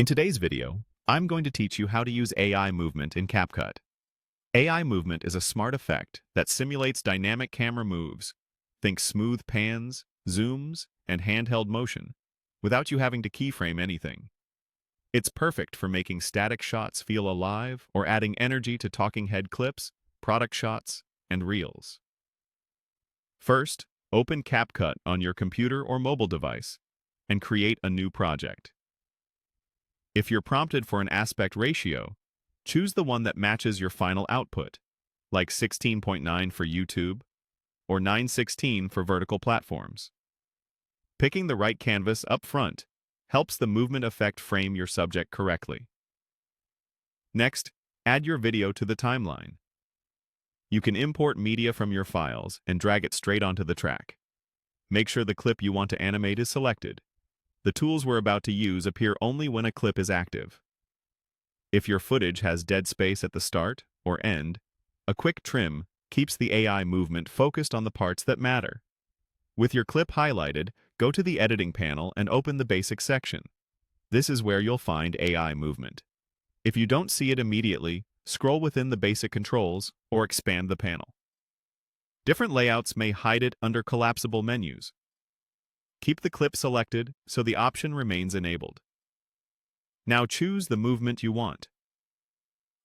In today's video, I'm going to teach you how to use AI movement in Capcut. AI movement is a smart effect that simulates dynamic camera moves. Think smooth pans, zooms, and handheld motion, without you having to keyframe anything. It's perfect for making static shots feel alive or adding energy to talking head clips, product shots, and reels. First, open Capcut on your computer or mobile device and create a new project. If you're prompted for an aspect ratio, choose the one that matches your final output, like 16.9 for YouTube or 9:16 for vertical platforms. Picking the right canvas up front helps the movement effect frame your subject correctly. Next, add your video to the timeline. You can import media from your files and drag it straight onto the track. Make sure the clip you want to animate is selected. The tools we're about to use appear only when a clip is active. If your footage has dead space at the start or end, a quick trim keeps the AI movement focused on the parts that matter. With your clip highlighted, go to the editing panel and open the basic section. This is where you'll find AI movement. If you don't see it immediately, scroll within the basic controls or expand the panel. Different layouts may hide it under collapsible menus. Keep the clip selected so the option remains enabled. Now choose the movement you want.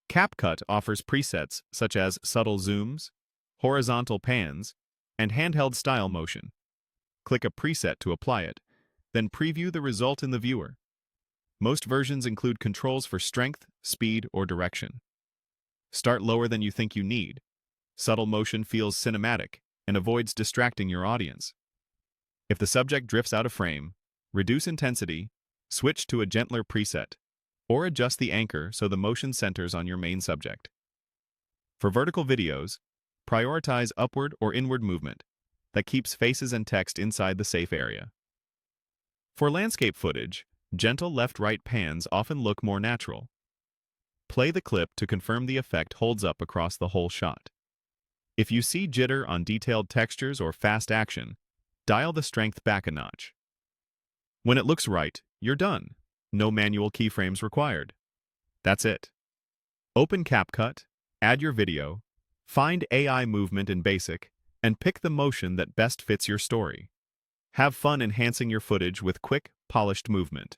Capcut offers presets such as subtle zooms, horizontal pans, and handheld style motion. Click a preset to apply it, then preview the result in the viewer. Most versions include controls for strength, speed, or direction. Start lower than you think you need. Subtle motion feels cinematic and avoids distracting your audience. If the subject drifts out of frame, reduce intensity, switch to a gentler preset, or adjust the anchor so the motion centers on your main subject. For vertical videos, prioritize upward or inward movement that keeps faces and text inside the safe area. For landscape footage, gentle left-right pans often look more natural. Play the clip to confirm the effect holds up across the whole shot. If you see jitter on detailed textures or fast action, dial the strength back a notch. When it looks right, you're done. No manual keyframes required. That's it. Open Capcut, add your video, find AI movement in Basic, and pick the motion that best fits your story. Have fun enhancing your footage with quick, polished movement.